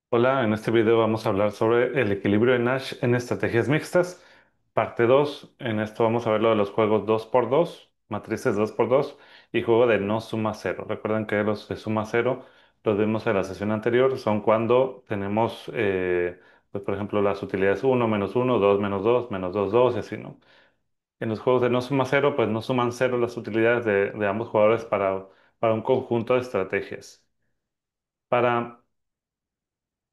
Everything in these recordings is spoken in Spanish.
Hola, en este video vamos a hablar sobre el equilibrio de Nash en estrategias mixtas, parte 2. En esto vamos a ver lo de los juegos 2x2, matrices 2x2 y juego de no suma cero. Recuerden que los de suma cero los vimos en la sesión anterior, son cuando tenemos, pues por ejemplo, las utilidades uno menos uno, 2 menos 2 menos 2 2 y así, ¿no? En los juegos de no suma cero, pues no suman cero las utilidades de ambos jugadores para un conjunto de estrategias. Para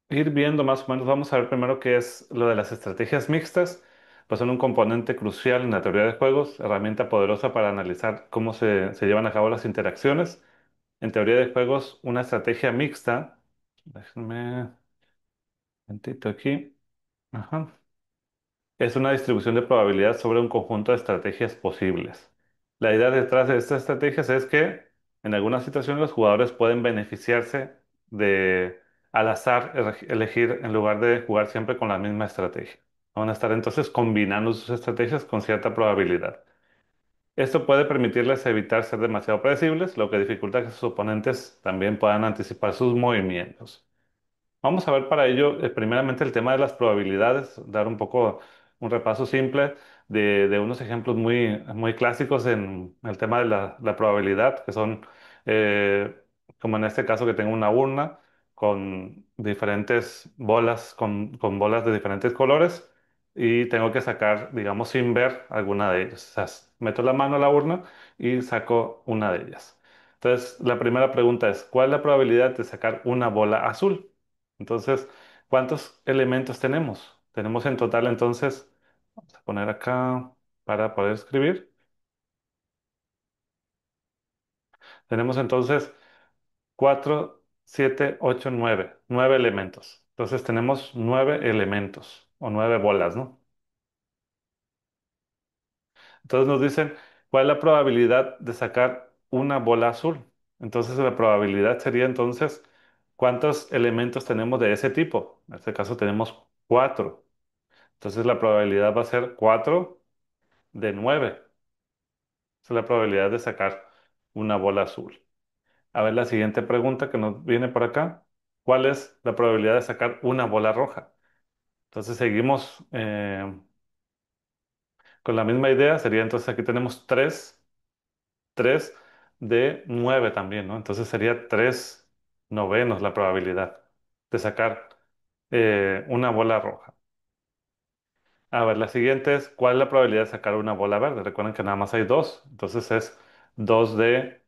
ir viendo más o menos, vamos a ver primero qué es lo de las estrategias mixtas, pues son un componente crucial en la teoría de juegos, herramienta poderosa para analizar cómo se llevan a cabo las interacciones. En teoría de juegos, una estrategia mixta, déjenme un momentito aquí, ajá, es una distribución de probabilidad sobre un conjunto de estrategias posibles. La idea detrás de estas estrategias es que en algunas situaciones los jugadores pueden beneficiarse de al azar elegir en lugar de jugar siempre con la misma estrategia. Van a estar entonces combinando sus estrategias con cierta probabilidad. Esto puede permitirles evitar ser demasiado predecibles, lo que dificulta que sus oponentes también puedan anticipar sus movimientos. Vamos a ver para ello, primeramente el tema de las probabilidades, dar un poco un repaso simple de unos ejemplos muy clásicos en el tema de la probabilidad, que son, eh, como en este caso que tengo una urna con diferentes bolas, con bolas de diferentes colores y tengo que sacar, digamos, sin ver alguna de ellas. O sea, meto la mano a la urna y saco una de ellas. Entonces, la primera pregunta es, ¿cuál es la probabilidad de sacar una bola azul? Entonces, ¿cuántos elementos tenemos? Tenemos en total, entonces, vamos a poner acá para poder escribir. Tenemos entonces 4, 7, 8, 9. 9 elementos. Entonces tenemos 9 elementos o 9 bolas, ¿no? Entonces nos dicen, ¿cuál es la probabilidad de sacar una bola azul? Entonces la probabilidad sería entonces, ¿cuántos elementos tenemos de ese tipo? En este caso tenemos 4. Entonces la probabilidad va a ser 4 de 9. Esa es la probabilidad de sacar una bola azul. A ver la siguiente pregunta que nos viene por acá. ¿Cuál es la probabilidad de sacar una bola roja? Entonces seguimos con la misma idea. Sería entonces aquí tenemos 3 de 9 también, ¿no? Entonces sería 3 novenos la probabilidad de sacar una bola roja. A ver, la siguiente es, ¿cuál es la probabilidad de sacar una bola verde? Recuerden que nada más hay dos, entonces es 2 de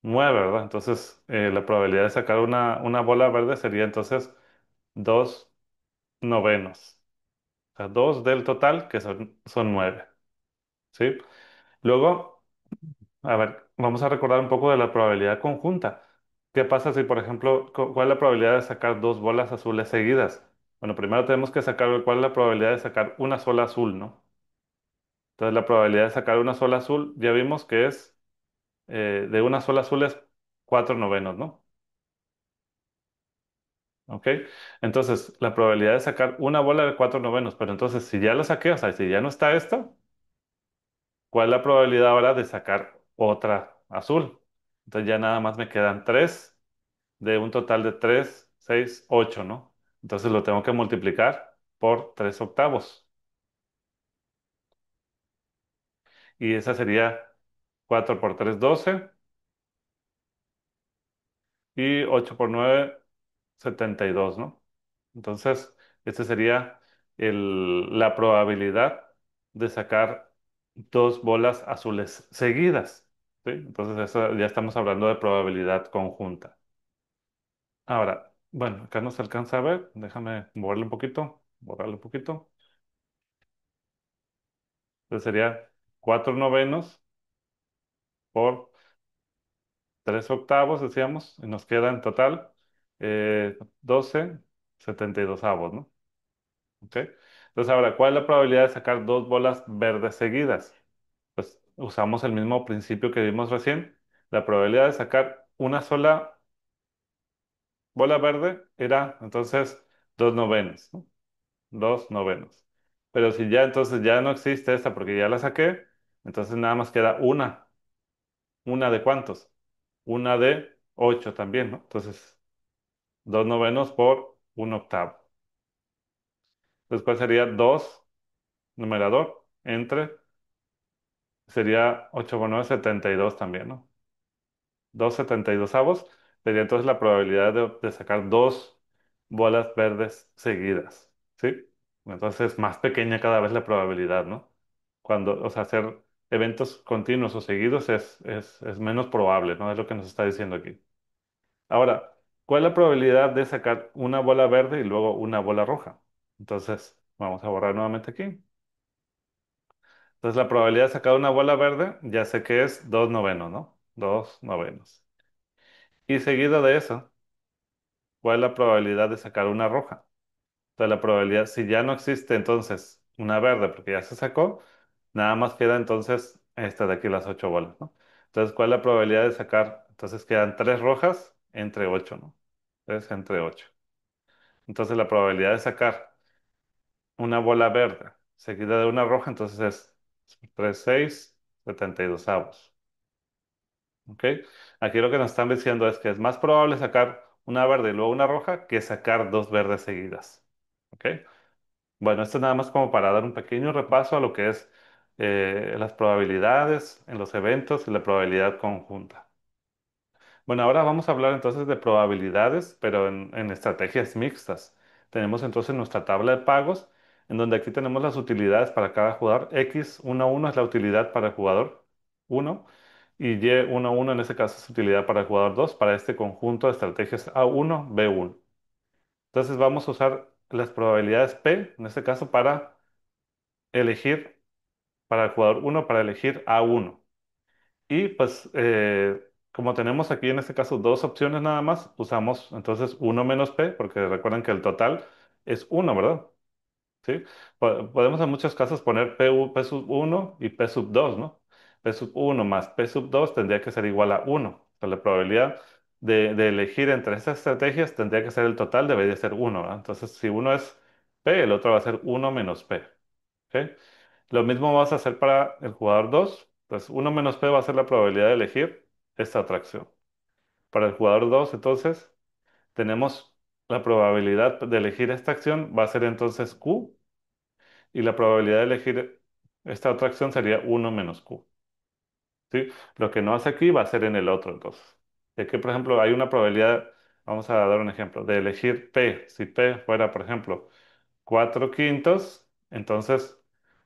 9, ¿verdad? Entonces la probabilidad de sacar una bola verde sería entonces 2 novenos. O sea, 2 del total, que son 9, ¿sí? Luego, a ver, vamos a recordar un poco de la probabilidad conjunta. ¿Qué pasa si, por ejemplo, cuál es la probabilidad de sacar dos bolas azules seguidas? Bueno, primero tenemos que sacar cuál es la probabilidad de sacar una sola azul, ¿no? Entonces, la probabilidad de sacar una sola azul, ya vimos que es de una sola azul es 4 novenos, ¿no? ¿Ok? Entonces, la probabilidad de sacar una bola de 4 novenos, pero entonces, si ya lo saqué, o sea, si ya no está esto, ¿cuál es la probabilidad ahora de sacar otra azul? Entonces, ya nada más me quedan 3 de un total de 3 6 8, ¿no? Entonces, lo tengo que multiplicar por 3 octavos. Y esa sería 4 por 3 12 y 8 por 9 72, ¿no? Entonces, esta sería la probabilidad de sacar dos bolas azules seguidas, ¿sí? Entonces, eso ya estamos hablando de probabilidad conjunta. Ahora, bueno, acá no se alcanza a ver, déjame borrarle un poquito. Entonces sería 4 novenos por 3 octavos, decíamos, y nos queda en total 12 72 avos, ¿no? ¿Ok? Entonces, ahora, ¿cuál es la probabilidad de sacar dos bolas verdes seguidas? Pues usamos el mismo principio que vimos recién. La probabilidad de sacar una sola bola verde era entonces 2 novenos, ¿no? 2 novenos. Pero si ya entonces ya no existe esta porque ya la saqué, entonces nada más queda una. ¿Una de cuántos? Una de 8 también, ¿no? Entonces, 2 novenos por un octavo. Entonces, ¿cuál sería 2 numerador entre, sería 8 por 9, 72 también, ¿no? 2/72 sería entonces la probabilidad de sacar dos bolas verdes seguidas, ¿sí? Entonces es más pequeña cada vez la probabilidad, ¿no? Cuando, o sea, hacer eventos continuos o seguidos es menos probable, ¿no? Es lo que nos está diciendo aquí. Ahora, ¿cuál es la probabilidad de sacar una bola verde y luego una bola roja? Entonces, vamos a borrar nuevamente aquí. Entonces, la probabilidad de sacar una bola verde, ya sé que es 2 novenos, ¿no? 2 novenos. Y seguido de eso, ¿cuál es la probabilidad de sacar una roja? Entonces, la probabilidad, si ya no existe entonces una verde porque ya se sacó, nada más queda entonces esta de aquí, las 8 bolas, ¿no? Entonces, ¿cuál es la probabilidad de sacar? Entonces, quedan 3 rojas entre 8, ¿no? 3 entre 8. Entonces, la probabilidad de sacar una bola verde seguida de una roja, entonces es 3, 6, 72 avos. ¿Ok? Aquí lo que nos están diciendo es que es más probable sacar una verde y luego una roja que sacar dos verdes seguidas. ¿Ok? Bueno, esto es nada más como para dar un pequeño repaso a lo que es las probabilidades en los eventos y la probabilidad conjunta. Bueno, ahora vamos a hablar entonces de probabilidades, pero en estrategias mixtas. Tenemos entonces nuestra tabla de pagos, en donde aquí tenemos las utilidades para cada jugador. X11 es la utilidad para el jugador uno y Y11 en este caso es utilidad para el jugador 2 para este conjunto de estrategias A1, B1. Entonces vamos a usar las probabilidades P, en este caso, para elegir, para el jugador uno para elegir A1. Y pues como tenemos aquí en este caso dos opciones nada más, usamos entonces uno menos P, porque recuerden que el total es uno, ¿verdad? ¿Sí? Podemos en muchos casos poner P sub uno y P sub 2, ¿no? P sub uno más P sub 2 tendría que ser igual a uno. O sea, la probabilidad de elegir entre estas estrategias tendría que ser el total, debería ser uno, ¿verdad? Entonces, si uno es P, el otro va a ser uno menos P. ¿Ok? Lo mismo vas a hacer para el jugador 2. Entonces, uno menos P va a ser la probabilidad de elegir esta otra acción. Para el jugador 2, entonces, tenemos la probabilidad de elegir esta acción va a ser entonces Q y la probabilidad de elegir esta otra acción sería uno menos Q. ¿Sí? Lo que no hace aquí va a ser en el otro, entonces. De que, por ejemplo, hay una probabilidad, vamos a dar un ejemplo, de elegir P. Si P fuera, por ejemplo, 4 quintos, entonces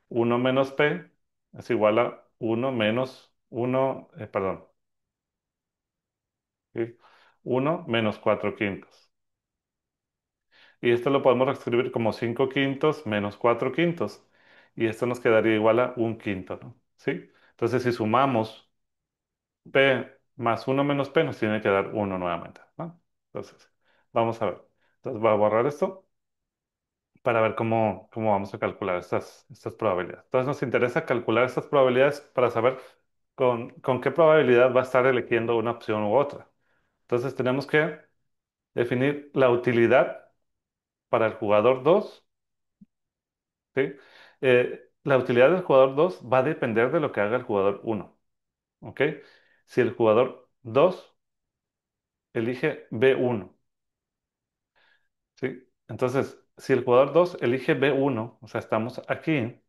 uno menos P es igual a uno menos uno, perdón, ¿sí? 1 menos 4 quintos. Y esto lo podemos escribir como 5 quintos menos 4 quintos. Y esto nos quedaría igual a un quinto, ¿no? ¿Sí? Entonces, si sumamos P más uno menos P, nos tiene que dar uno nuevamente, ¿no? Entonces, vamos a ver. Entonces, voy a borrar esto para ver cómo vamos a calcular estas probabilidades. Entonces nos interesa calcular estas probabilidades para saber con qué probabilidad va a estar eligiendo una opción u otra. Entonces tenemos que definir la utilidad para el jugador 2, ¿sí? La utilidad del jugador 2 va a depender de lo que haga el jugador uno, ¿ok? Si el jugador 2 elige B1, ¿sí? Entonces, si el jugador 2 elige B1, o sea, estamos aquí.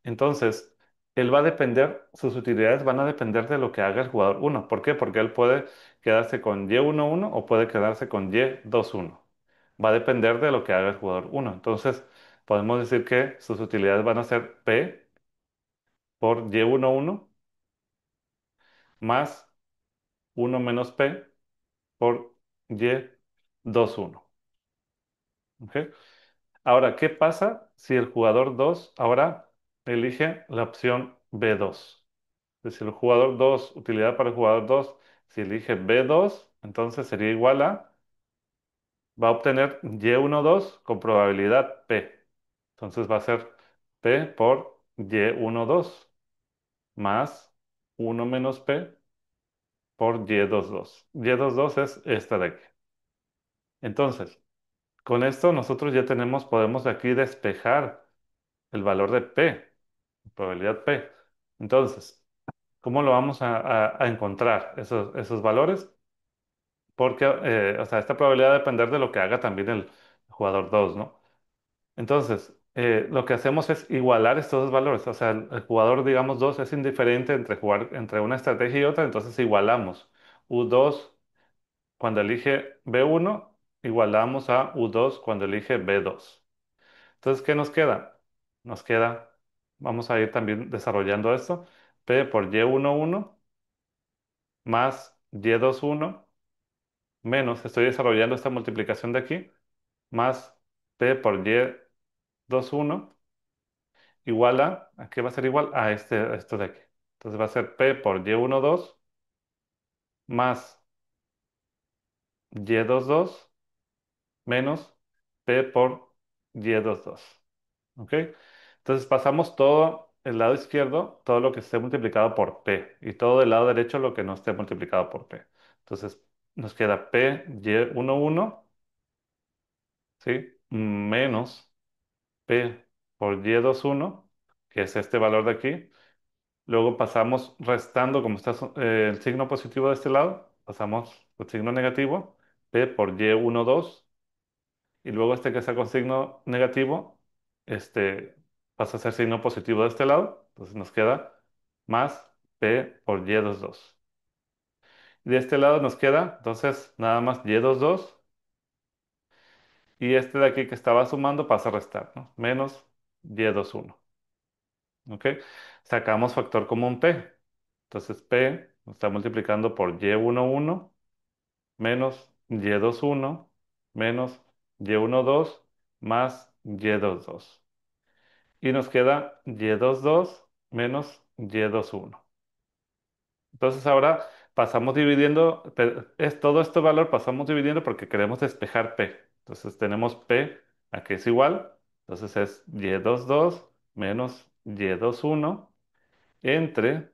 Entonces, él va a depender, sus utilidades van a depender de lo que haga el jugador uno. ¿Por qué? Porque él puede quedarse con Y11 o puede quedarse con Y21. Va a depender de lo que haga el jugador uno. Entonces, podemos decir que sus utilidades van a ser P por Y11 más uno menos P por Y21. ¿Ok? Ahora, ¿qué pasa si el jugador 2 ahora elige la opción B2? Es decir, el jugador 2 utilidad para el jugador 2 si elige B2, entonces sería igual a, va a obtener Y12 con probabilidad P. Entonces va a ser P por Y12 más uno menos P por Y22. Y22 es esta de aquí. Entonces, con esto nosotros ya tenemos, podemos aquí despejar el valor de P, probabilidad P. Entonces, ¿cómo lo vamos a encontrar esos valores? Porque, o sea, esta probabilidad va a depender de lo que haga también el jugador 2, ¿no? Entonces, lo que hacemos es igualar estos dos valores. O sea, el jugador, digamos, 2 es indiferente entre jugar entre una estrategia y otra, entonces igualamos. U2 cuando elige B1, igualamos a U2 cuando elige B2. Entonces, ¿qué nos queda? Nos queda, vamos a ir también desarrollando esto, P por Y11 más Y21 menos, estoy desarrollando esta multiplicación de aquí, más P por Y21 igual ¿a qué va a ser igual? A esto de aquí. Entonces va a ser P por Y12 más Y22 menos P por Y22. ¿Ok? Entonces pasamos todo el lado izquierdo, todo lo que esté multiplicado por P, y todo el lado derecho lo que no esté multiplicado por P. Entonces nos queda P Y11, ¿sí? Menos P por Y21, que es este valor de aquí. Luego pasamos restando, como está el signo positivo de este lado, pasamos el signo negativo, P por Y12, y luego este que está con signo negativo, este pasa a ser signo positivo de este lado, entonces nos queda más P por Y22. Y de este lado nos queda, entonces, nada más Y22, y este de aquí que estaba sumando pasa a restar, ¿no? Menos Y21. ¿Ok? Sacamos factor común P. Entonces P nos está multiplicando por Y11 menos Y21 menos Y12 más Y22. Y nos queda Y22 menos Y21. Entonces ahora pasamos dividiendo, es todo este valor pasamos dividiendo porque queremos despejar P. Entonces tenemos P a que es igual. Entonces es Y22 menos Y21 entre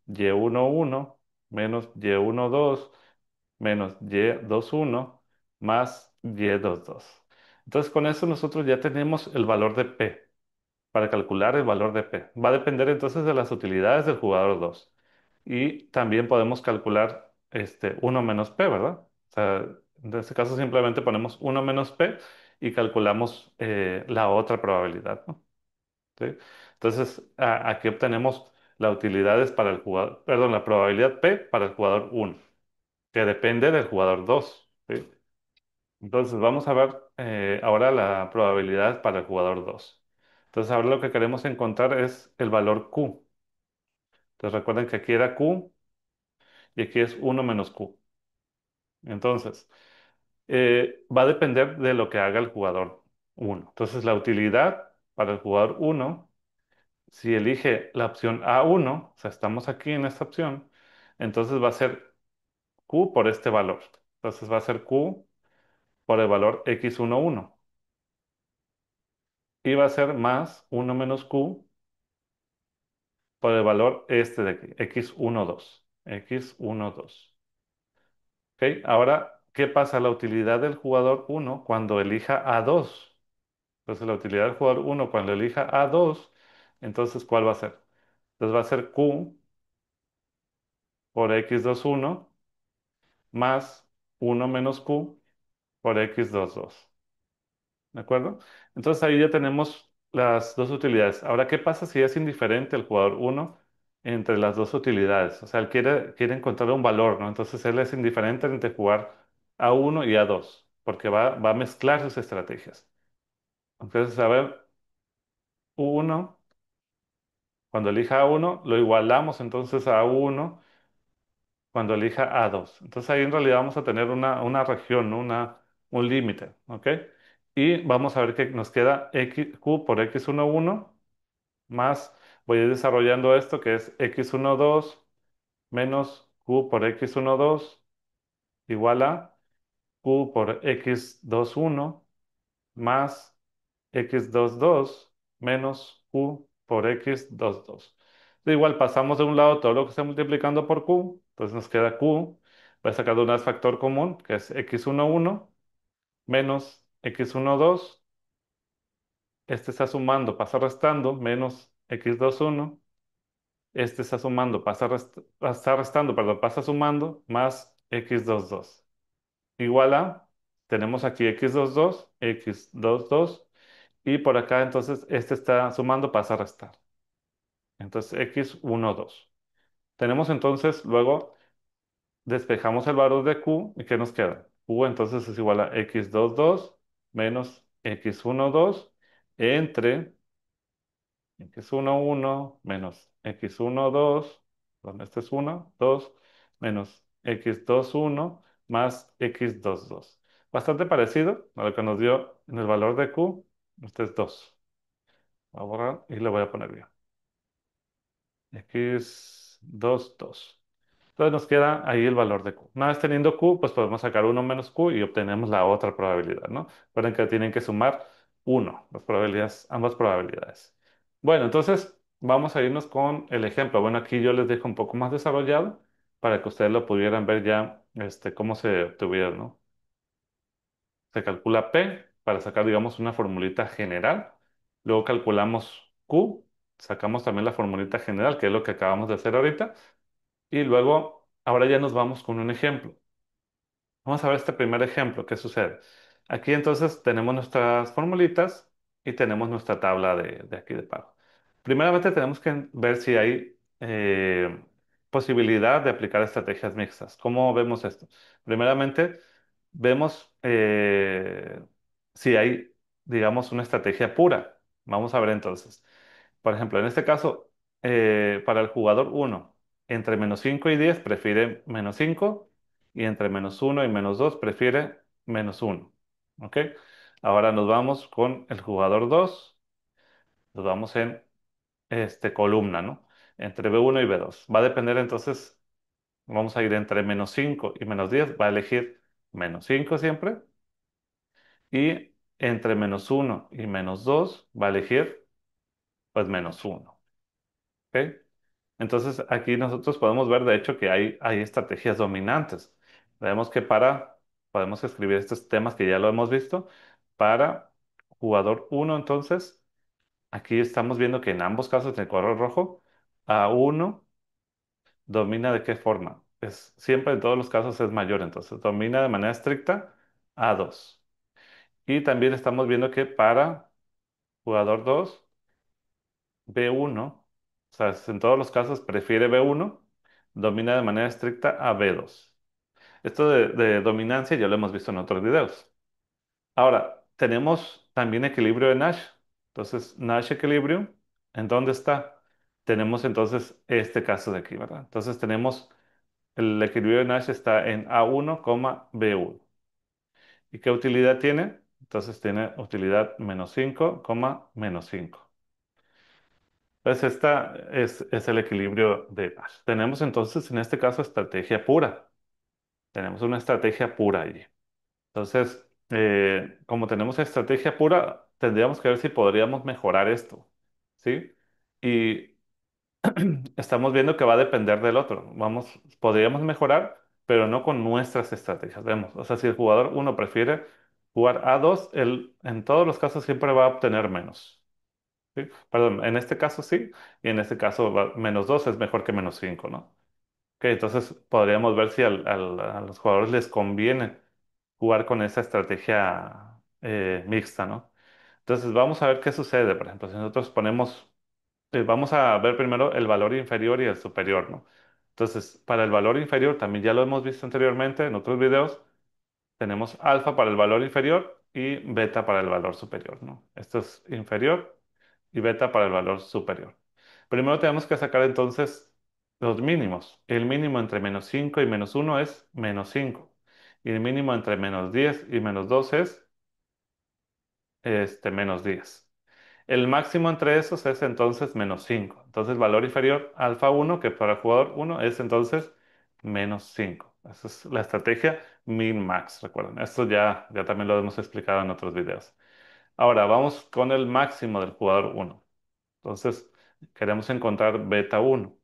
Y11 menos Y12 menos Y21 más Y22. Entonces con eso nosotros ya tenemos el valor de P para calcular el valor de P. Va a depender entonces de las utilidades del jugador 2. Y también podemos calcular 1 menos P, ¿verdad? O sea, en este caso simplemente ponemos 1 menos P y calculamos la otra probabilidad, ¿no? ¿Sí? Entonces, aquí obtenemos la utilidad es para el jugador, perdón, la probabilidad P para el jugador 1, que depende del jugador 2. ¿Sí? Entonces, vamos a ver ahora la probabilidad para el jugador 2. Entonces, ahora lo que queremos encontrar es el valor Q. Entonces, recuerden que aquí era Q y aquí es 1 menos Q. Entonces, va a depender de lo que haga el jugador 1. Entonces, la utilidad para el jugador 1, si elige la opción A1, o sea, estamos aquí en esta opción, entonces va a ser Q por este valor. Entonces va a ser Q por el valor x11 y va a ser más 1 menos Q por el valor este de aquí, x12. ¿Ok? Ahora, ¿qué pasa? La utilidad del jugador 1 cuando elija A2. Entonces, la utilidad del jugador 1 cuando elija A2, entonces, ¿cuál va a ser? Entonces va a ser Q por x21 más 1 menos Q por x22. ¿De acuerdo? Entonces ahí ya tenemos las dos utilidades. Ahora, ¿qué pasa si es indiferente el jugador 1 entre las dos utilidades? O sea, él quiere encontrar un valor, ¿no? Entonces él es indiferente entre jugar A1 y A2, porque va a mezclar sus estrategias. Entonces, a ver, U1, cuando elija A1, lo igualamos entonces a A1 cuando elija A2. Entonces ahí en realidad vamos a tener una región, ¿no? Un límite, ¿ok? Y vamos a ver que nos queda Q por X11 más, voy a ir desarrollando esto que es X12 menos Q por X12 igual a Q por X21 más X22 menos Q por X22. Igual pasamos de un lado todo lo que está multiplicando por Q, entonces nos queda Q, voy a sacar de una vez factor común, que es X11 menos X12, este está sumando, pasa restando, menos X21, este está sumando, está restando, perdón, pasa sumando, más X22. Igual a Tenemos aquí x22, y por acá entonces este está sumando, pasa a restar. Entonces x12. Tenemos entonces luego, despejamos el valor de q y ¿qué nos queda? Q entonces es igual a x22 menos x12 entre x11 menos x12, donde este es 1, 2, menos x21 más x22. Bastante parecido a lo que nos dio en el valor de q. Este es 2. Voy a borrar y le voy a poner bien. x22. Entonces nos queda ahí el valor de q. Una vez teniendo q, pues podemos sacar uno menos q y obtenemos la otra probabilidad, ¿no? Recuerden que tienen que sumar uno, las probabilidades, ambas probabilidades. Bueno, entonces vamos a irnos con el ejemplo. Bueno, aquí yo les dejo un poco más desarrollado para que ustedes lo pudieran ver ya, cómo se obtuviera, ¿no? Se calcula P para sacar, digamos, una formulita general. Luego calculamos Q, sacamos también la formulita general, que es lo que acabamos de hacer ahorita. Y luego, ahora ya nos vamos con un ejemplo. Vamos a ver este primer ejemplo. ¿Qué sucede? Aquí entonces tenemos nuestras formulitas y tenemos nuestra tabla de aquí de pago. Primeramente tenemos que ver si hay posibilidad de aplicar estrategias mixtas. ¿Cómo vemos esto? Primeramente, vemos si hay, digamos, una estrategia pura. Vamos a ver entonces. Por ejemplo, en este caso, para el jugador uno, entre -5 y 10 prefiere -5 y entre -1 y -2 prefiere -1. ¿Ok? Ahora nos vamos con el jugador 2. Nos vamos en columna, ¿no? Entre B1 y B2. Va a depender entonces, vamos a ir entre -5 y -10. Va a elegir -5 siempre. Y entre -1 y -2 va a elegir pues -1. ¿Ok? Entonces aquí nosotros podemos ver de hecho que hay estrategias dominantes. Vemos que podemos escribir estos temas que ya lo hemos visto, para jugador uno entonces, aquí estamos viendo que en ambos casos, en el color rojo, A1 domina de qué forma. Siempre en todos los casos es mayor, entonces domina de manera estricta A2. Y también estamos viendo que para jugador 2 B1, o sea, en todos los casos prefiere B1, domina de manera estricta a B2. Esto de dominancia ya lo hemos visto en otros videos. Ahora, tenemos también equilibrio de Nash. Entonces, Nash equilibrio, ¿en dónde está? Tenemos entonces este caso de aquí, ¿verdad? Entonces tenemos el equilibrio de Nash está en A1, B1. ¿Y qué utilidad tiene? Entonces tiene utilidad -5, -5. Pues esta es el equilibrio de Nash. Tenemos entonces en este caso estrategia pura. Tenemos una estrategia pura allí. Entonces, como tenemos estrategia pura, tendríamos que ver si podríamos mejorar esto, ¿sí? Y estamos viendo que va a depender del otro. Podríamos mejorar, pero no con nuestras estrategias. Vemos, o sea, si el jugador uno prefiere jugar A2, él en todos los casos siempre va a obtener menos. ¿Sí? Perdón, en este caso sí, y en este caso -2 es mejor que -5, ¿no? Ok, entonces podríamos ver si a los jugadores les conviene jugar con esa estrategia mixta, ¿no? Entonces vamos a ver qué sucede. Por ejemplo, si nosotros ponemos, vamos a ver primero el valor inferior y el superior, ¿no? Entonces, para el valor inferior, también ya lo hemos visto anteriormente en otros videos, tenemos alfa para el valor inferior y beta para el valor superior, ¿no? Esto es inferior y beta para el valor superior. Primero tenemos que sacar entonces los mínimos. El mínimo entre -5 y -1 es -5. Y el mínimo entre -10 y -2 es -10. El máximo entre esos es entonces -5. Entonces, valor inferior alfa 1, que para el jugador uno es entonces -5. Esa es la estrategia min-max, recuerden. Esto ya también lo hemos explicado en otros videos. Ahora, vamos con el máximo del jugador uno. Entonces, queremos encontrar beta uno.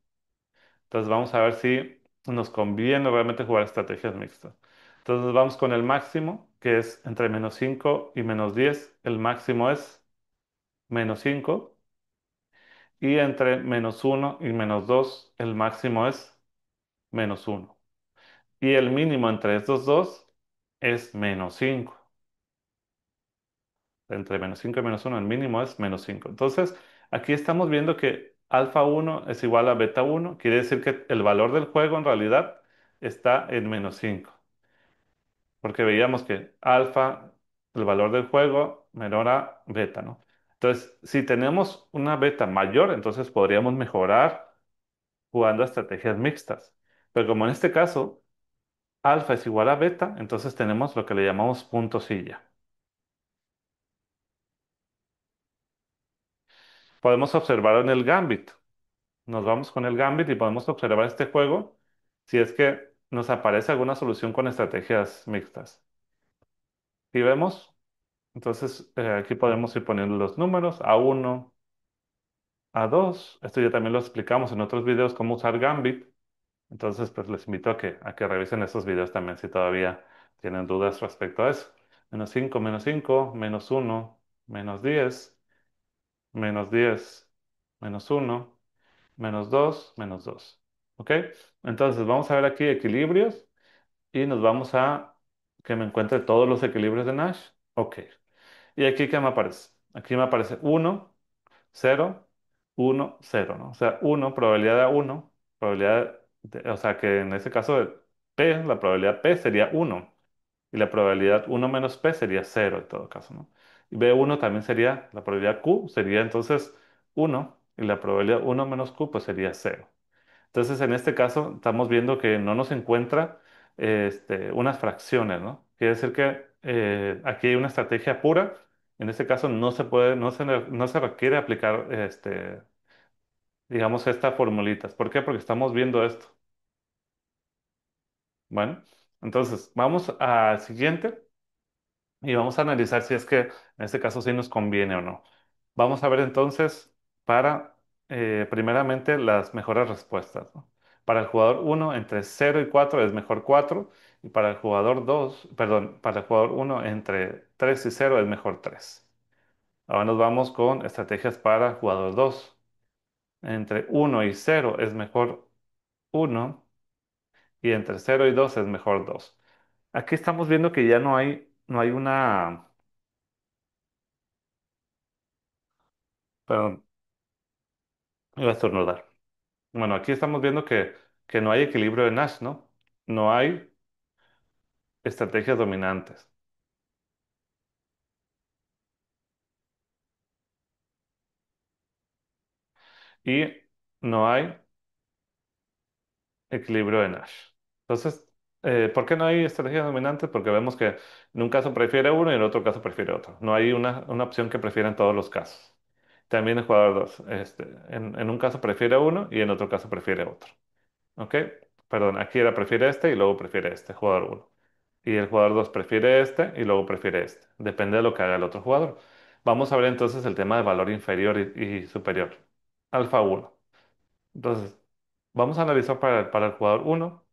Entonces, vamos a ver si nos conviene realmente jugar estrategias mixtas. Entonces, vamos con el máximo, que es entre -5 y -10. El máximo es -5. Y entre -1 y -2, el máximo es -1. Y el mínimo entre estos dos es -5. Entre -5 y -1 el mínimo es -5. Entonces, aquí estamos viendo que alfa 1 es igual a beta 1. Quiere decir que el valor del juego en realidad está en -5. Porque veíamos que alfa, el valor del juego, menor a beta, ¿no? Entonces, si tenemos una beta mayor, entonces podríamos mejorar jugando a estrategias mixtas. Pero como en este caso alfa es igual a beta, entonces tenemos lo que le llamamos punto silla. Podemos observar en el Gambit. Nos vamos con el Gambit y podemos observar este juego si es que nos aparece alguna solución con estrategias mixtas. Y vemos, entonces aquí podemos ir poniendo los números A1, A2. Esto ya también lo explicamos en otros videos cómo usar Gambit. Entonces, pues les invito a que revisen esos videos también si todavía tienen dudas respecto a eso. -5, -5, -1, -10, -10, -1, -2, -2. ¿Ok? Entonces, vamos a ver aquí equilibrios y nos vamos a que me encuentre todos los equilibrios de Nash. Ok. ¿Y aquí qué me aparece? Aquí me aparece 1, 0, 1, 0, ¿no? O sea, 1, probabilidad de A1, o sea, que en ese caso de P, la probabilidad P sería 1 y la probabilidad 1 - P sería 0 en todo caso, ¿no? Y B1 también sería, la probabilidad Q sería entonces 1 y la probabilidad 1 - Q pues sería 0. Entonces, en este caso, estamos viendo que no nos encuentra unas fracciones, ¿no? Quiere decir que aquí hay una estrategia pura. En este caso, no se puede, no se requiere aplicar, digamos, estas formulitas. ¿Por qué? Porque estamos viendo esto. Bueno, entonces, vamos al siguiente y vamos a analizar si es que en este caso sí nos conviene o no. Vamos a ver entonces para, primeramente, las mejores respuestas, ¿no? Para el jugador 1 entre 0 y 4 es mejor 4 y para el jugador 2 perdón, para el jugador 1 entre 3 y 0 es mejor 3. Ahora nos vamos con estrategias para el jugador 2. Entre 1 y 0 es mejor 1 y entre 0 y 2 es mejor 2. Aquí estamos viendo que ya no hay una... Perdón, iba a estornudar. Bueno, aquí estamos viendo que no hay equilibrio de Nash, ¿no? No hay estrategias dominantes y no hay equilibrio de Nash. Entonces, ¿por qué no hay estrategias dominantes? Porque vemos que en un caso prefiere uno y en otro caso prefiere otro. No hay una opción que prefiera en todos los casos. También el jugador 2, en un caso prefiere uno y en otro caso prefiere otro. ¿Ok? Perdón, aquí era prefiere este y luego prefiere este, jugador 1. Y el jugador 2 prefiere este y luego prefiere este. Depende de lo que haga el otro jugador. Vamos a ver entonces el tema de valor inferior y superior. Alfa 1. Entonces, vamos a analizar para el jugador 1.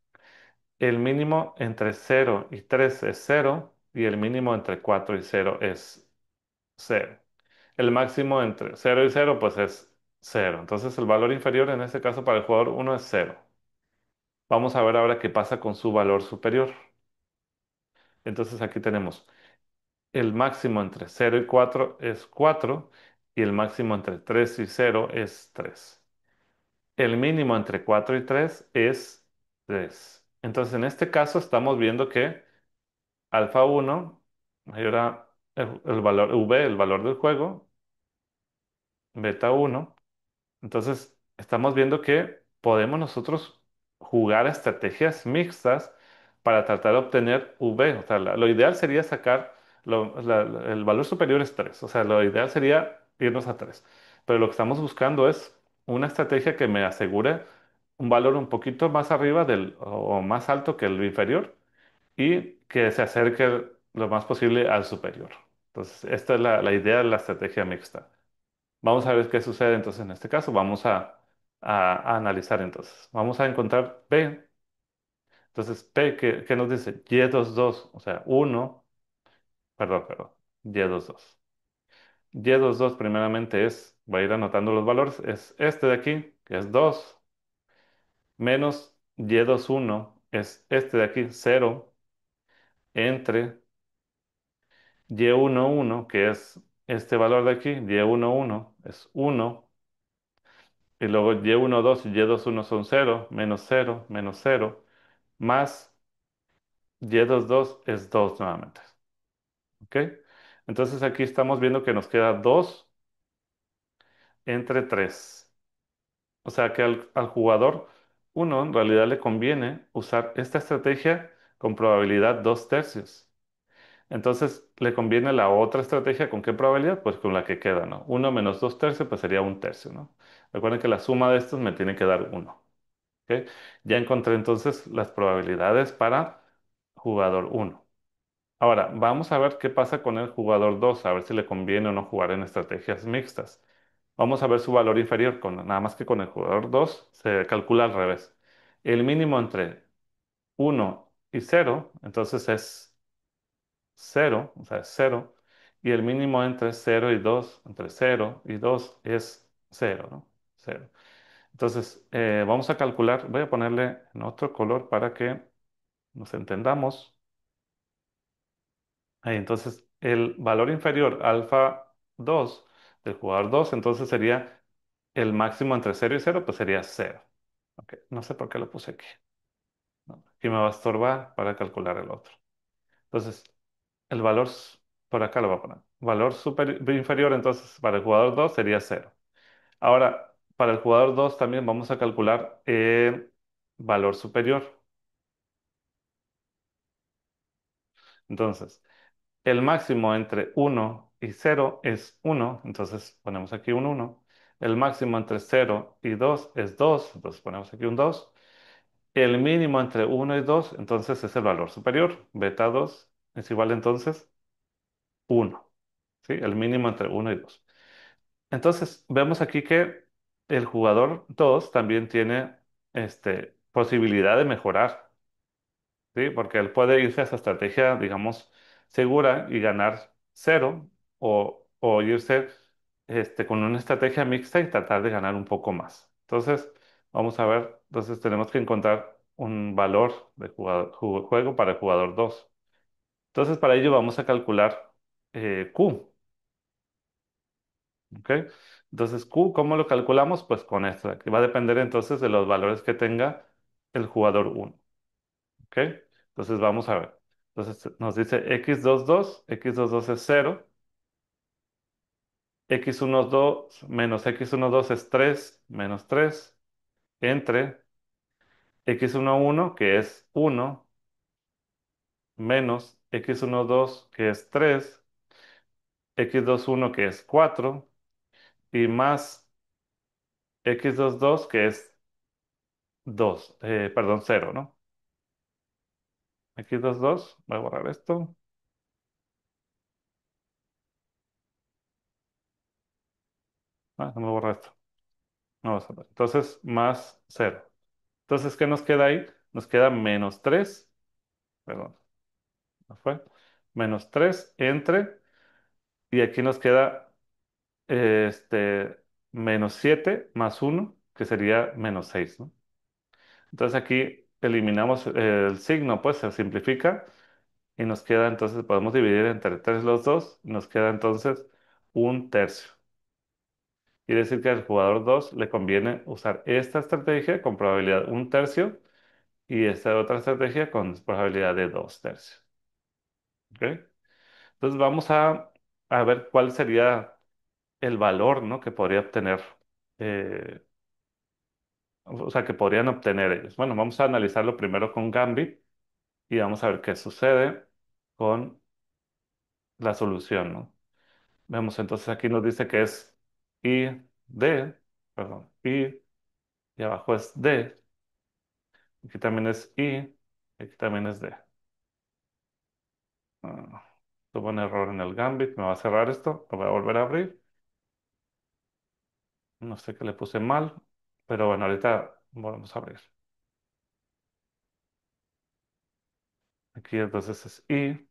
El mínimo entre 0 y 3 es 0 y el mínimo entre 4 y 0 es 0. El máximo entre 0 y 0 pues es 0. Entonces el valor inferior en este caso para el jugador 1 es 0. Vamos a ver ahora qué pasa con su valor superior. Entonces aquí tenemos el máximo entre 0 y 4 es 4 y el máximo entre 3 y 0 es 3. El mínimo entre 4 y 3 es 3. Entonces en este caso estamos viendo que alfa 1 mayor a el valor V, el valor del juego, beta 1. Entonces, estamos viendo que podemos nosotros jugar a estrategias mixtas para tratar de obtener V. O sea, lo ideal sería sacar, el valor superior es 3. O sea, lo ideal sería irnos a 3. Pero lo que estamos buscando es una estrategia que me asegure un valor un poquito más arriba o más alto que el inferior y que se acerque lo más posible al superior. Entonces, esta es la idea de la estrategia mixta. Vamos a ver qué sucede entonces en este caso. Vamos a analizar entonces. Vamos a encontrar P. Entonces, P, ¿qué nos dice? Y22, o sea, 1, perdón, Y22. Y22 primeramente voy a ir anotando los valores, es este de aquí, que es 2, menos Y21 es este de aquí, 0, entre y1, que es este valor de aquí, y1 es 1, y luego y1 y y2 son 0 menos cero, más y2 es 2 nuevamente. ¿Ok? Entonces aquí estamos viendo que nos queda 2 entre 3. O sea que al jugador uno en realidad le conviene usar esta estrategia con probabilidad 2 tercios. Entonces le conviene la otra estrategia con qué probabilidad? Pues con la que queda, ¿no? Uno menos 2 tercios pues sería un tercio, ¿no? Recuerden que la suma de estos me tiene que dar uno. ¿Ok? Ya encontré entonces las probabilidades para jugador uno. Ahora, vamos a ver qué pasa con el jugador 2, a ver si le conviene o no jugar en estrategias mixtas. Vamos a ver su valor inferior, nada más que con el jugador 2 se calcula al revés. El mínimo entre 1 y 0, entonces es 0, o sea, es 0. Y el mínimo entre 0 y 2, entre 0 y 2 es 0, ¿no? 0. Entonces, vamos a calcular, voy a ponerle en otro color para que nos entendamos. Ahí, entonces, el valor inferior alfa 2 del jugador 2 entonces sería el máximo entre 0 y 0, pues sería 0. Ok, no sé por qué lo puse aquí. ¿No? Aquí me va a estorbar para calcular el otro. Entonces, el valor, por acá lo voy a poner. Valor inferior, entonces, para el jugador 2 sería 0. Ahora, para el jugador 2 también vamos a calcular el valor superior. Entonces, el máximo entre 1 y 0 es 1, entonces ponemos aquí un 1. El máximo entre 0 y 2 es 2, entonces ponemos aquí un 2. El mínimo entre 1 y 2 entonces es el valor superior. Beta 2 es igual entonces 1. ¿Sí? El mínimo entre 1 y 2. Entonces, vemos aquí que el jugador 2 también tiene posibilidad de mejorar. ¿Sí? Porque él puede irse a esa estrategia, digamos, segura y ganar 0 o irse con una estrategia mixta y tratar de ganar un poco más. Entonces, vamos a ver, entonces tenemos que encontrar un valor de juego para el jugador 2. Entonces, para ello vamos a calcular Q, ¿ok? Entonces, Q, ¿cómo lo calculamos? Pues con esto, que va a depender entonces de los valores que tenga el jugador 1. ¿Ok? Entonces vamos a ver. Entonces nos dice x22 es 0, x12 menos x12 es 3 menos 3 entre x11 que es 1 menos x12 que es 3, x21 que es 4 y más x22 que es 2, perdón, 0, ¿no? X22, voy a borrar esto. Ah, no me borra esto. Vamos a ver. Entonces, más 0. Entonces, ¿qué nos queda ahí? Nos queda menos 3, perdón, ¿no fue? Menos 3 entre, y aquí nos queda menos 7 más 1, que sería menos 6, ¿no? Entonces aquí eliminamos el signo, pues se simplifica y nos queda entonces, podemos dividir entre 3 los dos, y nos queda entonces un tercio. Quiere decir que al jugador 2 le conviene usar esta estrategia con probabilidad un tercio y esta otra estrategia con probabilidad de 2 tercios. ¿Ok? Entonces vamos a ver cuál sería el valor, ¿no? que podría obtener, eh, o sea, que podrían obtener ellos. Bueno, vamos a analizarlo primero con Gambit y vamos a ver qué sucede con la solución, ¿no? Vemos entonces aquí nos dice que es I, D, perdón, I, y abajo es D, aquí también es I, y aquí también es D. Ah, tuvo un error en el Gambit, me va a cerrar esto, lo voy a volver a abrir. No sé qué le puse mal, pero bueno, ahorita volvemos a abrir. Aquí entonces es I,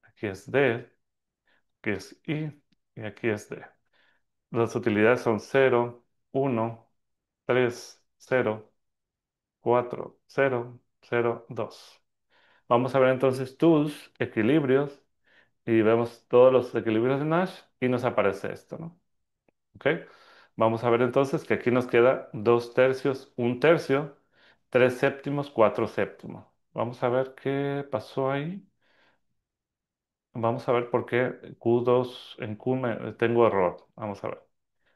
aquí es D, aquí es I y aquí es D. Las utilidades son 0, 1, 3, 0, 4, 0, 0, 2. Vamos a ver entonces tus equilibrios y vemos todos los equilibrios de Nash y nos aparece esto, ¿no? ¿Ok? Vamos a ver entonces que aquí nos queda 2 tercios, 1 tercio, 3 séptimos, 4 séptimos. Vamos a ver qué pasó ahí. Vamos a ver por qué Q2 en Q tengo error. Vamos a ver.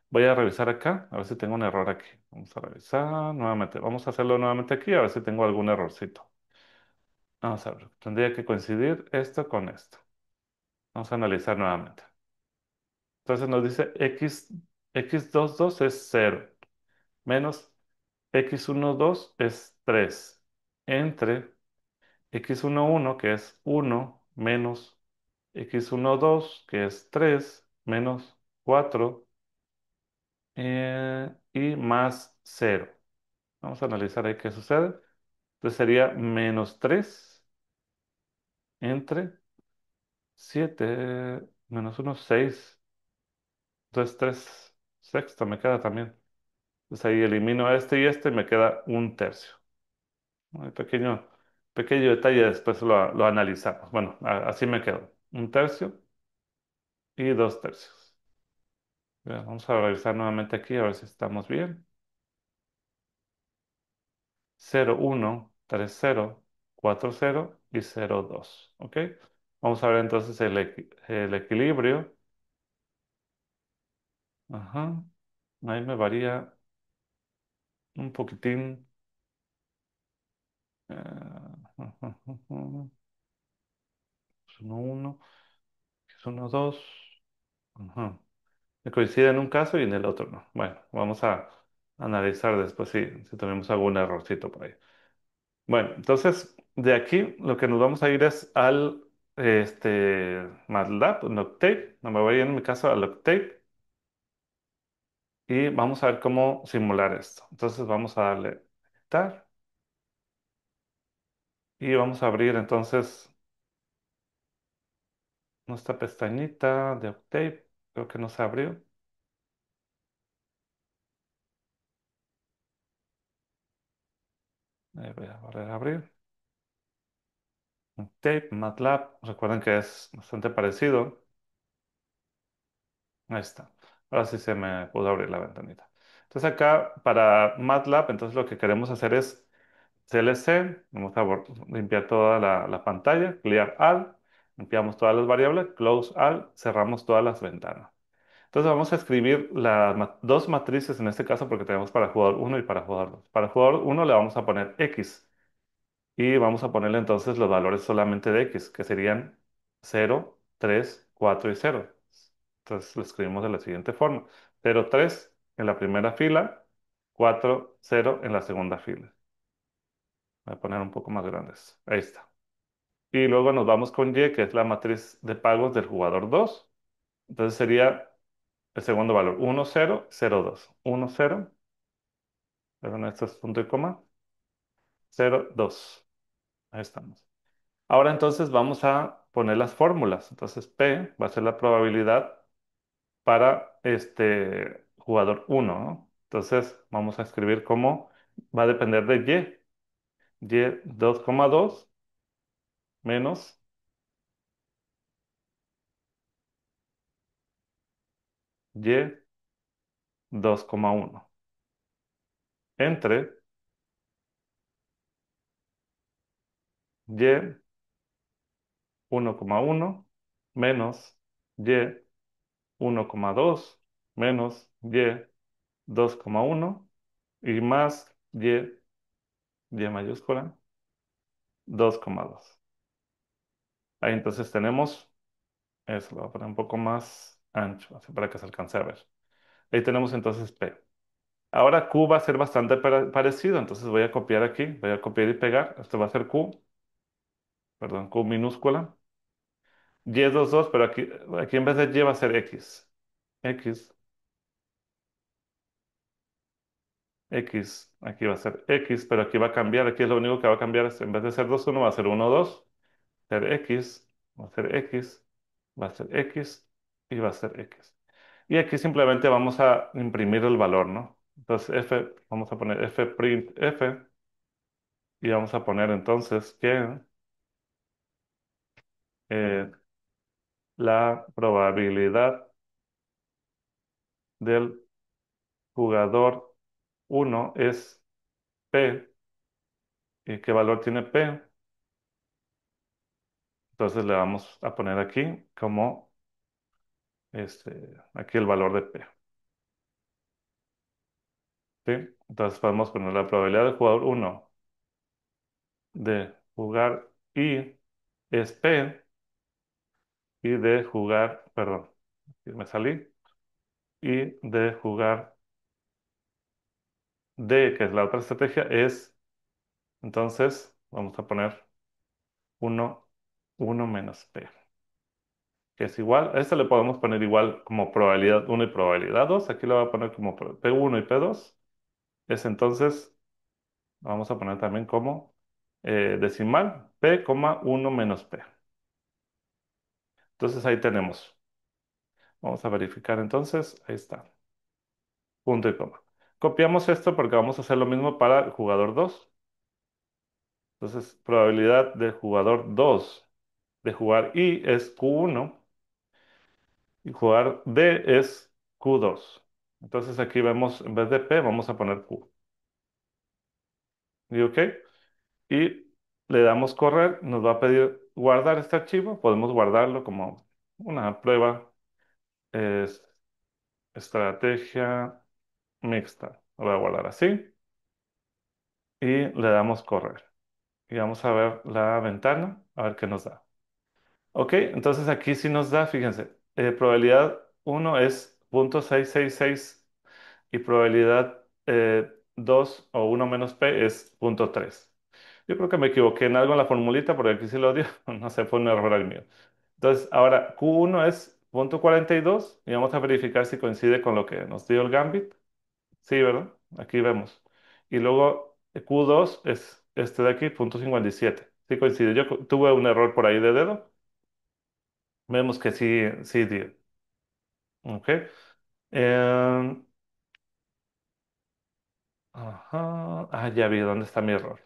Voy a revisar acá, a ver si tengo un error aquí. Vamos a revisar nuevamente. Vamos a hacerlo nuevamente aquí, a ver si tengo algún errorcito. Vamos a ver. Tendría que coincidir esto con esto. Vamos a analizar nuevamente. Entonces nos dice x22 es 0, menos x12 es 3, entre x11 que es 1, menos x12 que es 3, menos 4 y más 0. Vamos a analizar ahí qué sucede. Entonces sería menos 3 entre 7 menos 1 6. Entonces 3 sexto me queda también. Entonces ahí elimino este y este y me queda 1 tercio. Un pequeño detalle, después lo analizamos. Bueno, así me quedo. 1 tercio y 2 tercios. Bien, vamos a revisar nuevamente aquí a ver si estamos bien. 0 1 3 0 4 0 y 0 2. ¿Ok? Vamos a ver entonces el equilibrio. Ajá. Ahí me varía un poquitín. Es 1 1, es 1 2. Ajá. Me coincide en un caso y en el otro no. Bueno, vamos a analizar después si tenemos algún errorcito por ahí. Bueno, entonces de aquí lo que nos vamos a ir es al MATLAB, Octave. No me voy a ir en mi caso al Octave y vamos a ver cómo simular esto. Entonces vamos a darle editar y vamos a abrir entonces nuestra pestañita de Octave. Creo que no se abrió. Voy a volver a abrir. Octave, MATLAB. Recuerden que es bastante parecido. Ahí está. Ahora sí se me pudo abrir la ventanita. Entonces acá para MATLAB, entonces lo que queremos hacer es CLC, vamos a limpiar toda la pantalla, clear all, limpiamos todas las variables, close all, cerramos todas las ventanas. Entonces vamos a escribir las dos matrices en este caso porque tenemos para jugador uno y para jugador 2. Para jugador uno le vamos a poner X y vamos a ponerle entonces los valores solamente de X, que serían 0, 3, 4 y 0. Entonces lo escribimos de la siguiente forma. 0, 3 en la primera fila, 4, 0 en la segunda fila. Voy a poner un poco más grandes. Ahí está. Y luego nos vamos con Y, que es la matriz de pagos del jugador 2. Entonces sería el segundo valor, 1, 0, 0, 2. 1, 0, perdón, esto es punto y coma, 0, 2. Ahí estamos. Ahora entonces vamos a poner las fórmulas. Entonces P va a ser la probabilidad para este jugador uno, ¿no? Entonces vamos a escribir cómo va a depender de Y. Y 2,2 menos Y 2,1 entre Y 1,1 menos Y 1,2 menos Y 2,1 y más Y mayúscula 2,2. Ahí entonces tenemos, eso lo voy a poner un poco más ancho, así para que se alcance a ver. Ahí tenemos entonces P. Ahora Q va a ser bastante parecido, entonces voy a copiar aquí, voy a copiar y pegar. Esto va a ser Q, perdón, Q minúscula. Y es 2,2, pero aquí en vez de Y va a ser X. X, X, aquí va a ser X, pero aquí va a cambiar. Aquí es lo único que va a cambiar. En vez de ser 2,1 va a ser 1,2. Ser X, va a ser X, va a ser X y va a ser X. Y aquí simplemente vamos a imprimir el valor, ¿no? Entonces vamos a poner F print F y vamos a poner entonces que eh, la probabilidad del jugador uno es P. ¿Y qué valor tiene P? Entonces le vamos a poner aquí como aquí el valor de P. ¿Sí? Entonces podemos poner la probabilidad del jugador uno de jugar I es P y de jugar, perdón, aquí me salí, y de jugar D, que es la otra estrategia, es, entonces vamos a poner uno, uno menos P, que es igual, a este le podemos poner igual como probabilidad uno y probabilidad 2. Aquí lo voy a poner como P1 y P2, es entonces, vamos a poner también como decimal, P, uno menos P. Entonces ahí tenemos. Vamos a verificar entonces. Ahí está. Punto y coma. Copiamos esto porque vamos a hacer lo mismo para el jugador 2. Entonces, probabilidad del jugador 2 de jugar I es Q1 y jugar D es Q2. Entonces aquí vemos, en vez de P, vamos a poner Q. ¿Y ok? Y le damos correr. Nos va a pedir guardar este archivo. Podemos guardarlo como una prueba. Es estrategia mixta. Lo voy a guardar así. Y le damos correr. Y vamos a ver la ventana, a ver qué nos da. Ok, entonces aquí sí nos da, fíjense, probabilidad uno es 0,666 y probabilidad 2 o uno menos P es 0,3. Yo creo que me equivoqué en algo en la formulita porque aquí sí lo dio, no sé, fue un error el mío. Entonces, ahora Q1 es 0,42 y vamos a verificar si coincide con lo que nos dio el Gambit. Sí, ¿verdad? Aquí vemos. Y luego Q2 es este de aquí, 0,57. Sí coincide. Yo tuve un error por ahí de dedo. Vemos que sí, sí dio. Ok. Em, ajá. Ah, ya vi dónde está mi error.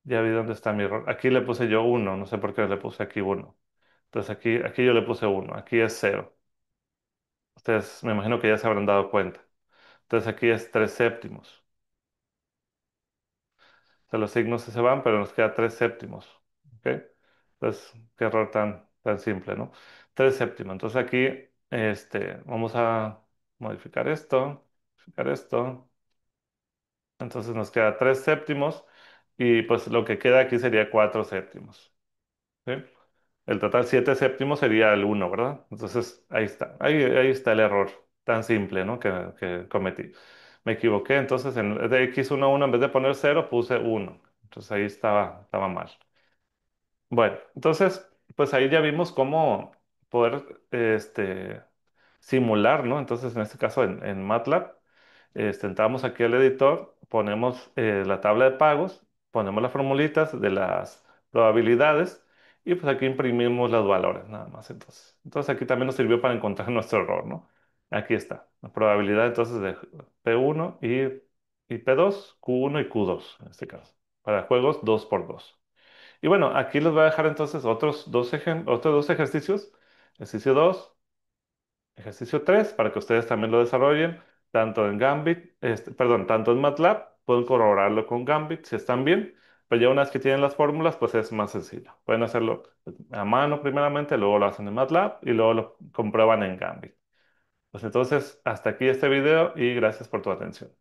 Ya vi dónde está mi error. Aquí le puse yo uno. No sé por qué le puse aquí uno. Entonces aquí yo le puse uno. Aquí es cero. Ustedes me imagino que ya se habrán dado cuenta. Entonces aquí es 3 séptimos. O sea, los signos se van, pero nos queda 3 séptimos. ¿Ok? Entonces, qué error tan simple, ¿no? 3 séptimos. Entonces aquí vamos a modificar esto. Entonces nos queda 3 séptimos y pues lo que queda aquí sería 4 séptimos. ¿Sí? El total 7 séptimos sería el uno, ¿verdad? Entonces ahí está. Ahí está el error tan simple, ¿no? que cometí. Me equivoqué, entonces en de x1 en vez de poner cero puse uno. Entonces ahí estaba mal. Bueno, entonces, pues ahí ya vimos cómo poder simular, ¿no? Entonces, en este caso, en MATLAB, entramos aquí al editor, ponemos la tabla de pagos, ponemos las formulitas de las probabilidades y pues aquí imprimimos los valores, nada más. Entonces aquí también nos sirvió para encontrar nuestro error, ¿no? Aquí está, la probabilidad entonces de P1 y P2, Q1 y Q2, en este caso, para juegos 2x2. Y bueno, aquí les voy a dejar entonces otros dos ejercicios. Ejercicio 2, ejercicio 3, para que ustedes también lo desarrollen, tanto en Gambit, perdón, tanto en MATLAB, pueden corroborarlo con Gambit si están bien, pero ya una vez que tienen las fórmulas, pues es más sencillo. Pueden hacerlo a mano primeramente, luego lo hacen en MATLAB y luego lo comprueban en Gambit. Pues entonces, hasta aquí este video y gracias por tu atención.